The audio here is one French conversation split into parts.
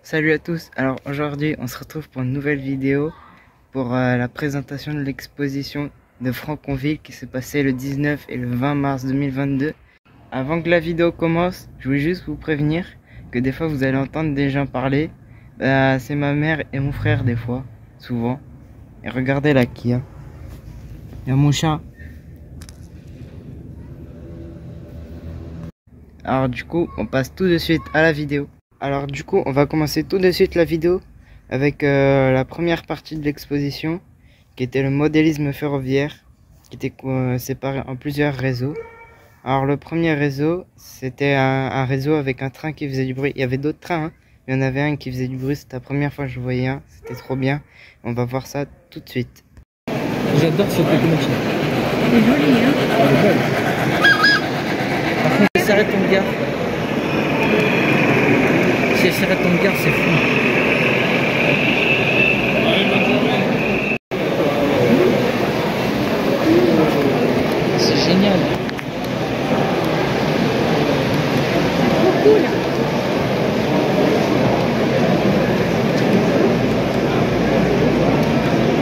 Salut à tous, alors aujourd'hui on se retrouve pour une nouvelle vidéo pour la présentation de l'exposition de Franconville qui s'est passée le 19 et le 20 mars 2022. Avant que la vidéo commence, je voulais juste vous prévenir que des fois vous allez entendre des gens parler. C'est ma mère et mon frère des fois, souvent. Et regardez là qui y a. Il y a mon chat. Alors du coup on passe tout de suite à la vidéo. Alors du coup on va commencer tout de suite la vidéo avec la première partie de l'exposition qui était le modélisme ferroviaire qui était séparé en plusieurs réseaux. Alors le premier réseau c'était un réseau avec un train qui faisait du bruit. Il y avait d'autres trains hein, mais il y en avait un qui faisait du bruit. C'était la première fois que je voyais un, c'était trop bien. On va voir ça tout de suite. J'adore cette locomotive. Elle est jolie, hein. Elle est belle. Par contre, si elle s'arrête ton gars. Si elle s'arrête ton gars, c'est fou. C'est génial. Trop cool.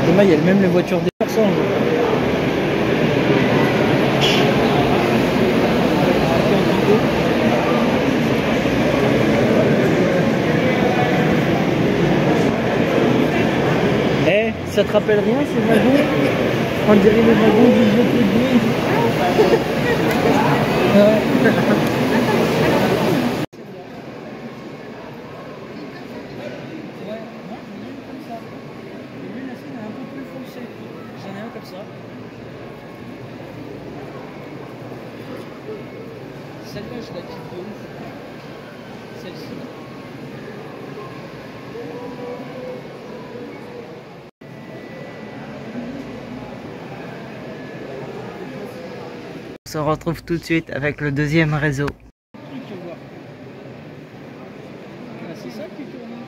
Demain, il y a même les voitures des personnes. Ça te rappelle rien ces wagons? On dirait les wagons du GTB. Ouais. J'en ai un comme ça. Celle-là, je la kiffe de ouf. Celle-ci. On se retrouve tout de suite avec le deuxième réseau. C'est ça qui tourne.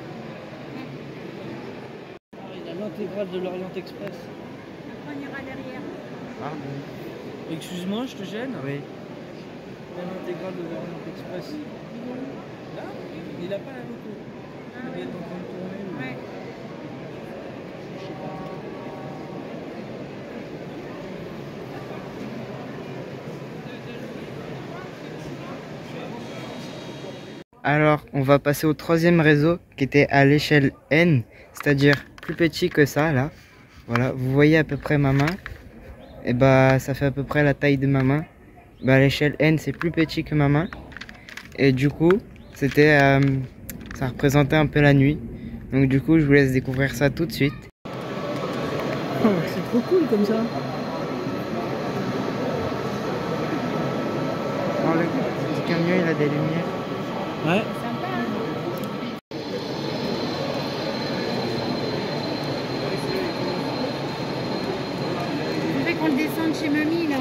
Il a l'intégrale de l'Orient Express. On ira derrière. Pardon. Excuse-moi, je te gêne? Oui. Il a l'intégrale de l'Orient Express. Là, il n'a pas la loco. Il est en train de tourner. Ouais. Je sais pas. Alors, on va passer au troisième réseau qui était à l'échelle N, c'est-à-dire plus petit que ça, là. Voilà, vous voyez à peu près ma main. Et bah, ça fait à peu près la taille de ma main. Bah, à l'échelle N, c'est plus petit que ma main. Et du coup, c'était, ça représentait un peu la nuit. Donc du coup, je vous laisse découvrir ça tout de suite. Oh, c'est trop cool comme ça. Alors, le petit camion, il a des lumières. Ouais. Sympa, hein. Faudrait qu'on le descende chez mamie, là.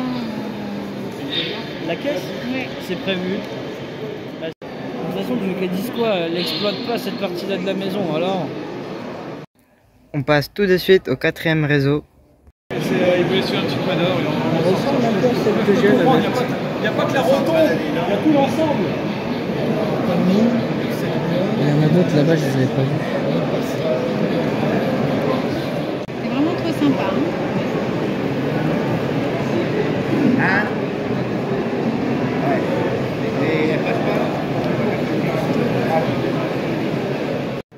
La caisse? Ouais. C'est prévu. De toute façon, vu qu'elle dise quoi, elle n'exploite pas cette partie-là de la maison, alors. On passe tout de suite au quatrième réseau. Il voulait suivre un petit manœuvre. Elle ressemble un peu à celle que j'ai, la Il n'y a pas que la rotonde, il y a tout l'ensemble. Il y en a d'autres là-bas, je les avais pas vus. C'est vraiment trop sympa, hein.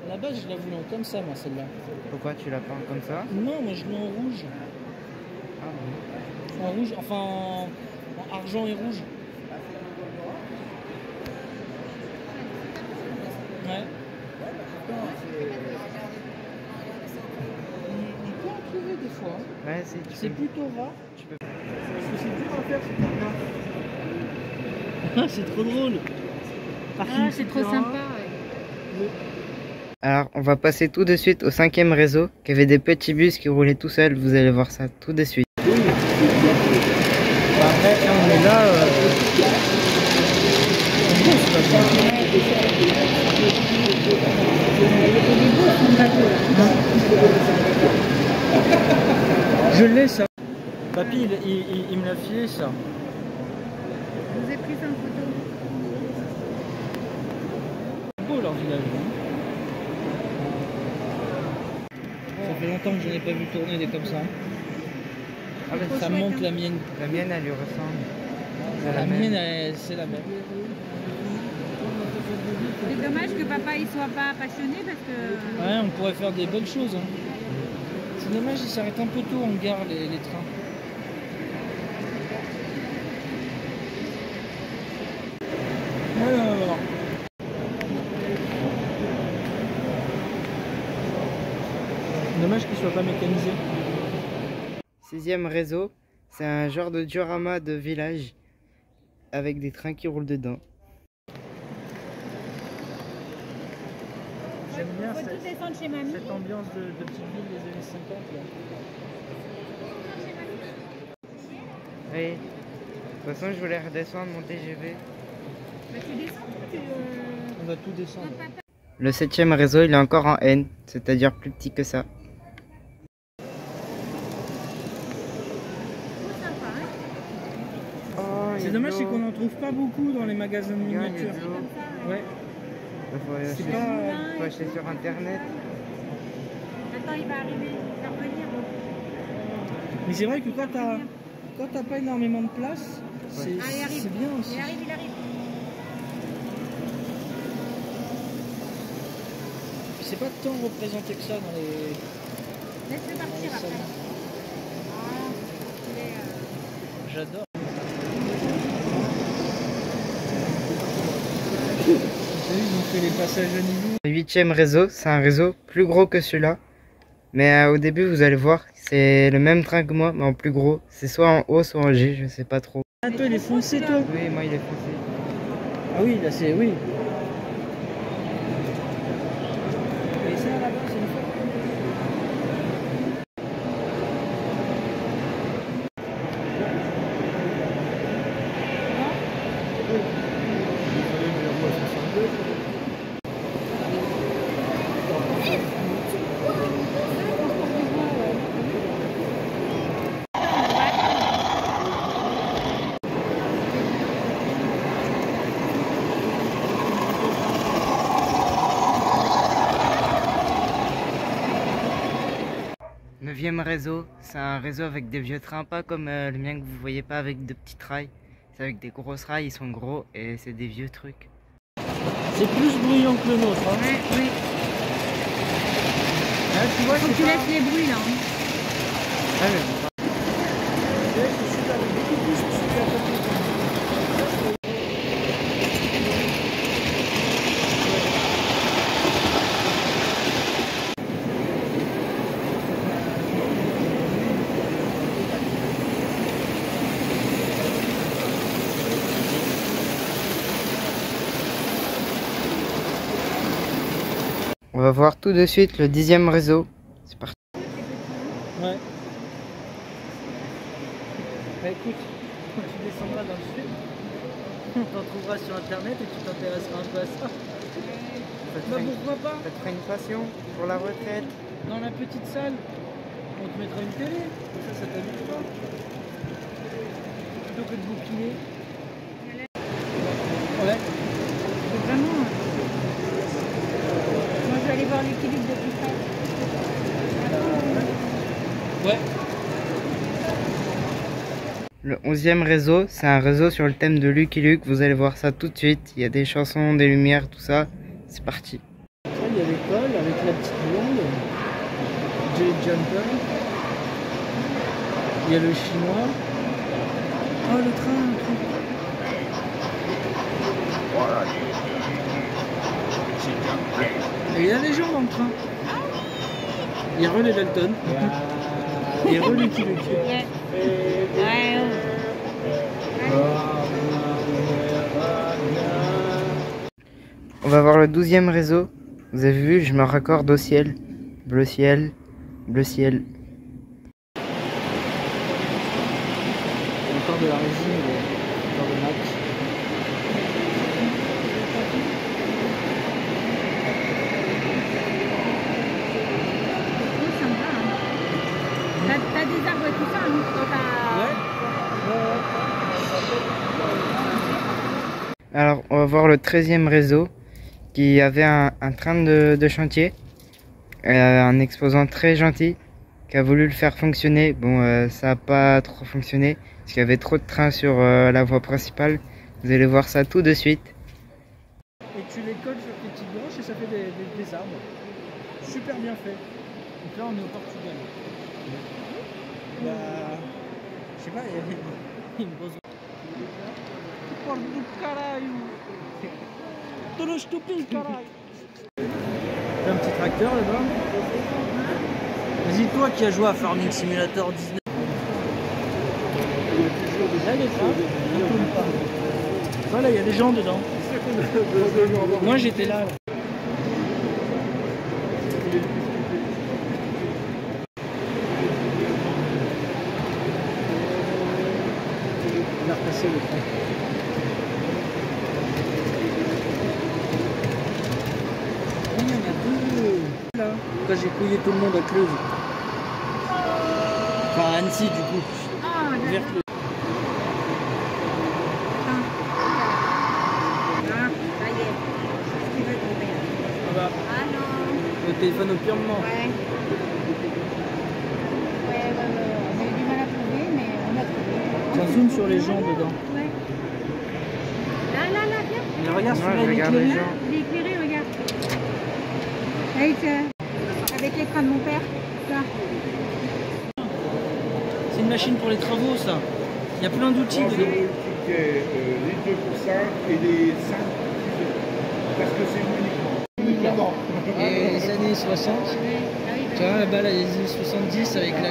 Là-bas, je la voulais en comme ça, moi, celle-là. Pourquoi tu la peins comme ça? Non, moi, je l'ai en rouge. Ah bon. En rouge, enfin en argent et rouge. Ouais. On peut en trouver des fois. Ouais, C'est plutôt rare. Tu peux... Parce que c'est dur à faire, c'est c'est trop drôle. Ah, c'est trop sympa, ouais. Alors, on va passer tout de suite au cinquième réseau, qui avait des petits bus qui roulaient tout seuls. Vous allez voir ça tout de suite. Après, là, on est là. Je l'ai ça. Papy, il me l'a filé ça. Je vous ai pris ça en photo. Beau leur village. Hein. fait longtemps que je n'ai pas vu tourner des comme ça. Ah, bah, Ça me manque la mienne. la mienne, elle lui ressemble. C'est La même. mienne, c'est la même. C'est dommage que papa il soit pas passionné parce que. Ouais, on pourrait faire des belles choses. Hein. C'est dommage, ils s'arrêtent un peu tôt en gare les trains. Alors. Dommage qu'il soit pas mécanisé. 6e réseau, c'est un genre de diorama de village avec des trains qui roulent dedans. J'aime bien Faut tout descendre chez mamie. cette ambiance de petite ville des années 50. Là. Oui. De toute façon, je voulais redescendre mon TGV. Bah, tu descends ou On va tout descendre. Le 7e réseau, il est encore en N, c'est-à-dire plus petit que ça. sympa, hein. Oh, C'est dommage, c'est qu'on n'en trouve pas beaucoup dans les magasins de miniatures. Ouais. Faut C'est pas. faut acheter sur internet. Attends, il va arriver, il va revenir. Mais c'est vrai que quand t'as pas énormément de place, c'est Ah, il arrive. bien aussi. Il arrive, il arrive. Puis c'est pas tant représenté que ça dans les. Laisse-le partir après. Ah, il est, J'adore. Ils ont fait les passages à niveau. Le 8e réseau, c'est un réseau plus gros que celui-là. Mais au début, vous allez voir, c'est le même train que moi, mais en plus gros. C'est soit en haut, soit en G, je sais pas trop. Ah, toi, il est foncé, toi. Oui, moi, il est foncé. Ah oui, là, c'est. Oui. Et ça, là-bas, c'est une fois. Neuvième réseau, c'est un réseau avec des vieux trains, pas comme le mien que vous voyez pas avec de petites rails. C'est avec des grosses rails, ils sont gros et c'est des vieux trucs. C'est plus bruyant que le nôtre. Hein. Oui, oui. Hein, tu vois, Faut que tu laisses les bruits là. Hein. Ah, mais- On va voir tout de suite le 10e réseau. C'est parti. Ouais. Bah écoute, quand tu descendras dans le sud, on t'en trouvera sur internet et tu t'intéresseras un peu à ça. Bah pourquoi pas? Ça te ferait une passion pour la retraite. Dans la petite salle, on te mettra une télé, ça t'amuse pas. Plutôt que de bouquiner. Ouais. C'est vraiment. Moi je vais aller voir l'équilibre de tout ça. Ouais. Le 11e réseau, c'est un réseau sur le thème de Lucky Luke. Vous allez voir ça tout de suite. Il y a des chansons, des lumières, tout ça. C'est parti. Ça, il y a l'école avec la petite blonde, Jay Jumper. Il y a le chinois. Oh, le train. Et il y a les gens dans le train. Il y a les Dalton. Il y a Lucky Luke. Ouais. Ouais. On va voir le 12e réseau. Vous avez vu, je me raccorde au ciel. Bleu ciel, bleu ciel. Encore de la résine, encore de match. C'est sympa. Hein. T'as des arbres et tout ça, hein, quand t'as. Alors, on va voir le 13e réseau qui avait un train de chantier un exposant très gentil qui a voulu le faire fonctionner. Bon, ça n'a pas trop fonctionné parce qu'il y avait trop de trains sur la voie principale. Vous allez voir ça tout de suite. Et tu les colles sur tes petites branches et ça fait des arbres. Super bien fait. Donc là, on est au Portugal. Bah, je sais pas, il y a une grosse. Porto do caralho. Todo estupide, caralho. T'as un petit tracteur là-bas. Vas-y, toi qui as joué à Farming Simulator 19. Là, les trains, ça tourne pas. Voilà, il y a des gens dedans. Moi, j'étais là. On a repassé le train. Oui, il y en a deux. Là. Quand j'ai couillé tout le monde à Cleuve. Enfin, à Annecy, du coup. Ah, Vers d'accord. Cleuve. Ah, ça y est. Qu'est-ce qui veut tomber? Ah bah, Ah non. le téléphone au purement. Ouais. Ouais. On a eu du mal à trouver, mais on a trouvé. Ça zoome sur les gens dedans. Ouais. Là, viens. Mais regarde, Ouais, celui-là, il est regarde les éclairé. gens. Il est éclairé, regarde. Avec l'écran de mon père. Ça. C'est une machine pour les travaux, ça. Il y a plein d'outils dedans. Les 2 pour 5 et les 5 parce que c'est uniquement. Et les années 60. Tu vois, là-bas, là, les années 70 avec la.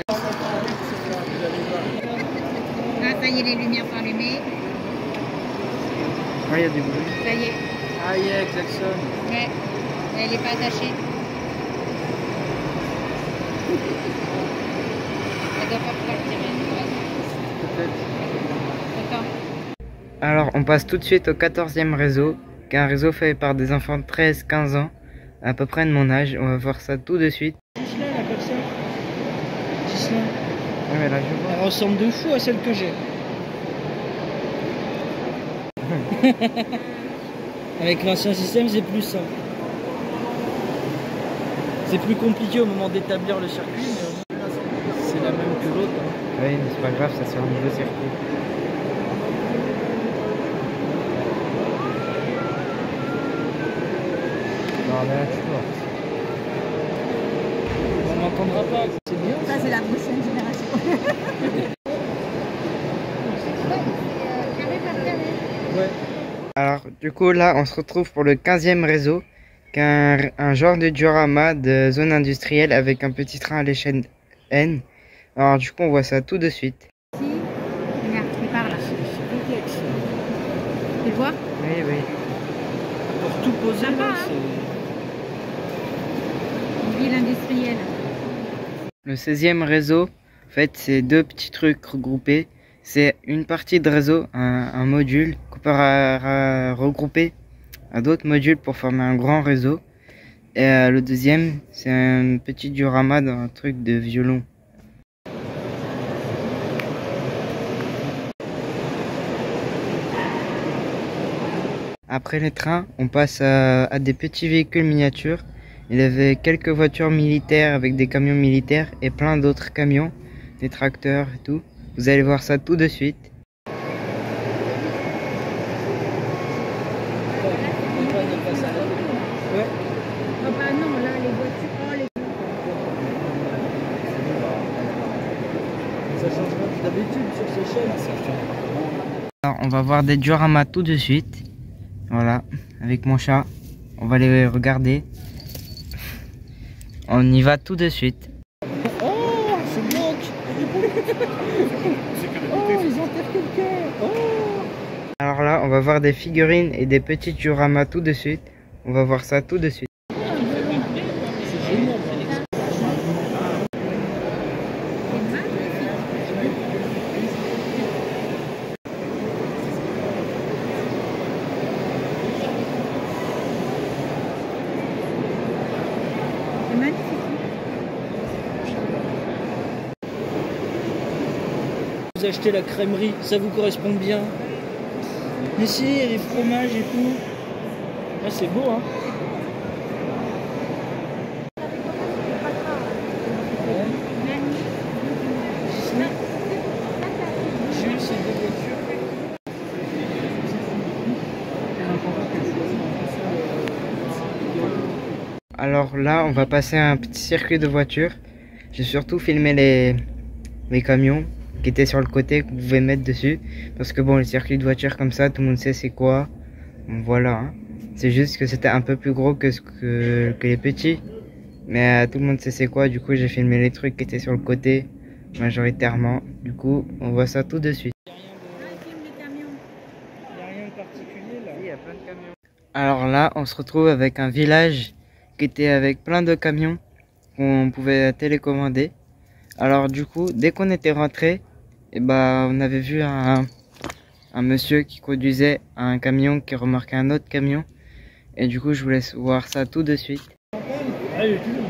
Ah, ça y est, les lumières sont allumées. Ouais, il y a du bruit. Ça y est. Ah, yeah, klaxon. Ouais. Elle n'est pas attachée. Elle doit pas pouvoir tirer. Peut-être. Attends. Alors, on passe tout de suite au 14e réseau, qui est un réseau fait par des enfants de 13-15 ans, à peu près de mon âge. On va voir ça tout de suite. Gislain, là, comme ça. Gislain. Ouais, mais là, je vois. Elle ressemble de fou à celle que j'ai. Avec l'ancien système, c'est plus simple. C'est plus compliqué au moment d'établir le circuit, mais c'est la même que l'autre. Hein. Oui, mais c'est pas grave, ça c'est un nouveau circuit. Non, mais là, tu vois. On n'entendra pas, c'est bien. Ça, c'est la prochaine génération. Ouais. Alors, du coup, là, on se retrouve pour le 15e réseau, qui est un genre de diorama de zone industrielle avec un petit train à l'échelle N. Alors, du coup, on voit ça tout de suite. Si. Regarde, il part là. C'est complexe. Tu le vois? Oui, oui. Pour tout poser, Sympa, là, hein. c'est. Une ville industrielle. Le 16e réseau, en fait, c'est deux petits trucs regroupés. C'est une partie de réseau, un module qu'on peut regrouper à d'autres modules pour former un grand réseau. Et le deuxième, c'est un petit diorama d'un truc de violon. Après les trains, on passe à des petits véhicules miniatures. Il y avait quelques voitures militaires avec des camions militaires et plein d'autres camions, des tracteurs et tout. Vous allez voir ça tout de suite. Ouais. Ah bah non, là, les voitures. Oh, les... Ça change pas d'habitude sur ces chaînes. Alors, on va voir des dioramas tout de suite. Voilà, avec mon chat. On va les regarder. On y va tout de suite. Oh, c'est bloc. Oh, ils enterrent quelqu'un. Oh. Alors là, on va voir des figurines et des petits dioramas tout de suite. On va voir ça tout de suite. C'est génial. C'est magnifique. Vous achetez la crèmerie, ça vous correspond bien. Mais si, il y a les fromages et tout. Là, c'est beau, hein. Alors là, on va passer un petit circuit de voitures. J'ai surtout filmé les camions qui étaient sur le côté que vous pouvez mettre dessus. Parce que bon, les circuits de voitures comme ça, tout le monde sait c'est quoi. Bon, voilà. Hein. C'est juste que c'était un peu plus gros que les petits. Mais tout le monde sait c'est quoi. Du coup, j'ai filmé les trucs qui étaient sur le côté majoritairement. Du coup, on voit ça tout de suite. Il n'y a rien de particulier là. Il y a plein de camions. Alors là, on se retrouve avec un village qui était avec plein de camions qu'on pouvait télécommander. Alors du coup, dès qu'on était rentré, on avait vu un monsieur qui conduisait un camion qui remorquait un autre camion. Et du coup, je vous laisse voir ça tout de suite. Ah, il est toujours.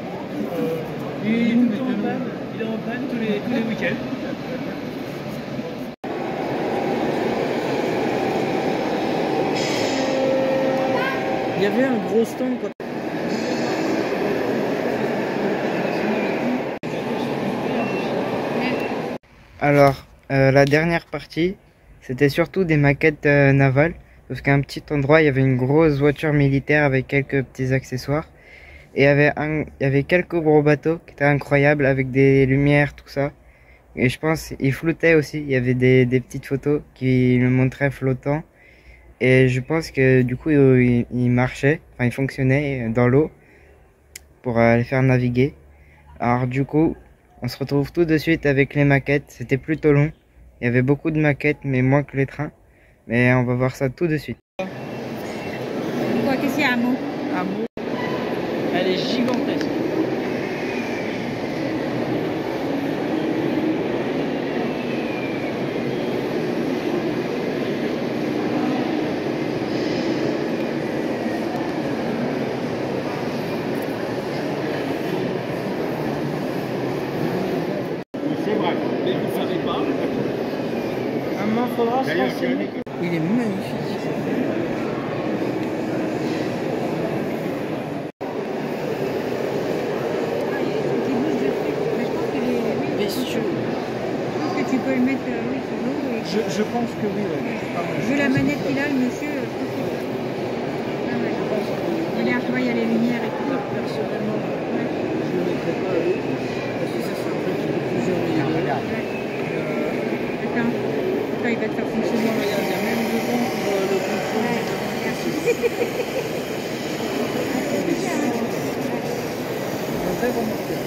Il est en panne tous les week-ends. Il y avait un gros stand quand... Alors, la dernière partie, c'était surtout des maquettes navales. Parce qu'à un petit endroit, il y avait une grosse voiture militaire avec quelques petits accessoires. Et il y avait quelques gros bateaux qui étaient incroyables avec des lumières, tout ça. Et je pense qu'il flottait aussi. Il y avait des petites photos qui le montraient flottant. Et je pense que du coup, il marchait, enfin il fonctionnait dans l'eau pour les faire naviguer. Alors du coup, on se retrouve tout de suite avec les maquettes. C'était plutôt long. Il y avait beaucoup de maquettes, mais moins que les trains. Mais on va voir ça tout de suite. Quoi, qu'est-ce qu'il y a un mot? Un mot. Elle est gigantesque. C'est vrai, mais vous ne savez pas. Un moment, faudra se D'ailleurs, renseigner. Il est magnifique. Qui bouge dessus. Mais je pense que oui, Messieurs, je pense que tu peux le mettre oui, sur l'eau. Et... je pense que oui. Ouais. Vu la manette qu'il a, le monsieur, je pense que c'est pas mal. Regarde, tu vois, il y a les lumières et tout. Personnellement, Ouais. je ne le mettrai pas à l'eau. Parce que ça, c'est un truc qui peut plusieurs milliers. Attends, toi, il va te faire fonctionner. Regarde, il y a même devant le contrôle. Ouais, regarde. Un vrai remorqueur.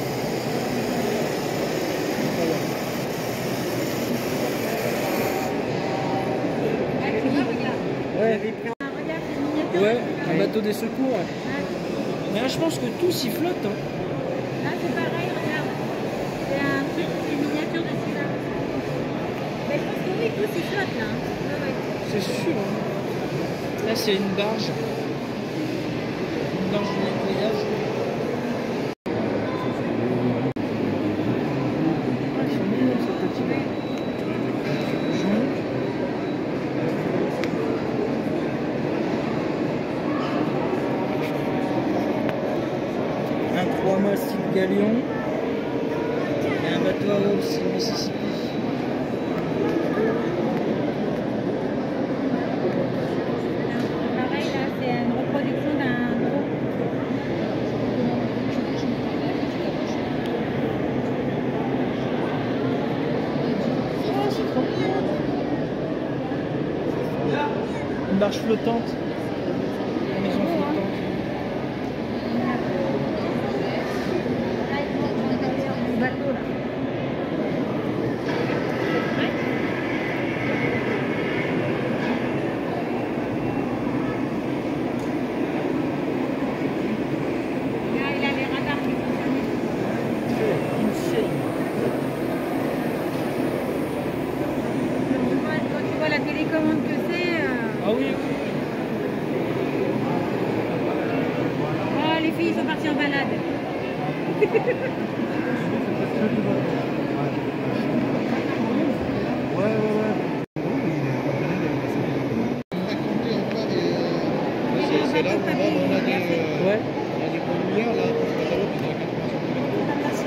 Voilà. Ah, tu vois, regarde. Ouais. Ah, regarde, c'est une miniature. Ouais, un bateau des secours. Ouais. Ouais. Mais là, je pense que tous y flottent. Hein. Là, c'est pareil, regarde. C'est un truc, c'est une miniature de celui-là. Mais je pense que oui, tous ils flottent là. Ouais, ouais. C'est sûr. Hein. Là, c'est une barge. Une barge de nettoyage. Ils sont mignons, ces petits barges. Un 3-mâts style galion. Et un bateau à eau style Mississippi. Pareil, là, c'est une reproduction d'un gros. Oh, c'est trop bien. Une barge flottante. Une maison flottante. Le bateau là. Là, il a les radars qui fonctionnent. Quand tu vois la télécommande que c'est. Ah oui, Oh, les filles sont parties en balade. C'est là où on a des ouais. pollueurs là, parce que l'autre il est à 80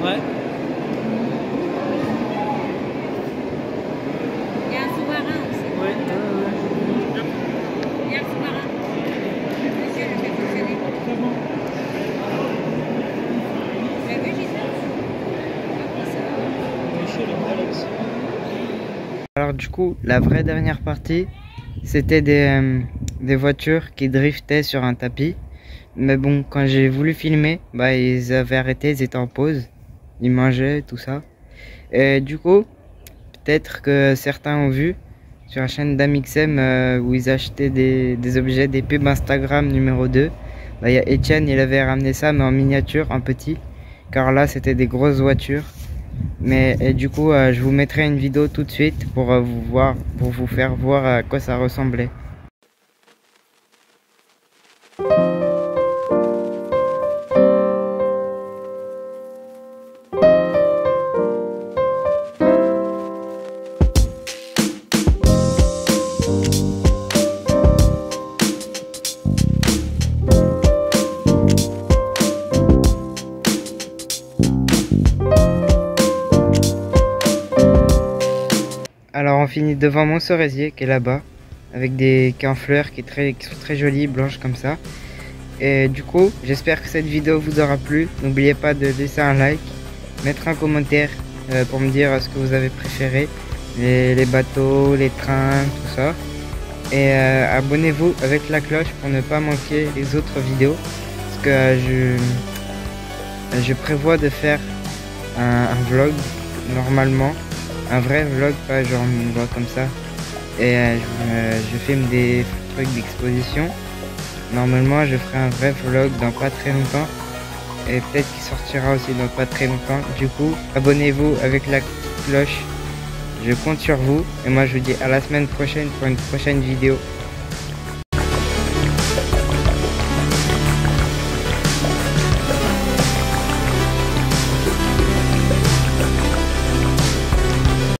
Ouais. Alors du coup, la vraie dernière partie, c'était des voitures qui driftaient sur un tapis. Mais bon, quand j'ai voulu filmer, bah ils avaient arrêté, ils étaient en pause. Ils mangeaient, tout ça. Et du coup, peut-être que certains ont vu sur la chaîne d'Amixem où ils achetaient des objets, des pubs Instagram numéro 2. Bah, y a Etienne, il avait ramené ça, mais en miniature, en petit. Car là, c'était des grosses voitures. Et du coup, je vous mettrai une vidéo tout de suite pour vous faire voir à quoi ça ressemblait. Alors on finit devant mon cerisier qui est là-bas, avec qui est en fleurs, qui sont très jolies, blanches comme ça. Et du coup, j'espère que cette vidéo vous aura plu. N'oubliez pas de laisser un like, mettre un commentaire pour me dire ce que vous avez préféré, les bateaux, les trains, tout ça. Et abonnez-vous avec la cloche pour ne pas manquer les autres vidéos, parce que je prévois de faire un vlog normalement. Un vrai vlog, pas genre une voix comme ça. Et je filme des trucs d'exposition. Normalement, je ferai un vrai vlog dans pas très longtemps. Et peut-être qu'il sortira aussi dans pas très longtemps. Du coup, abonnez-vous avec la cloche. Je compte sur vous. Et moi, je vous dis à la semaine prochaine pour une prochaine vidéo.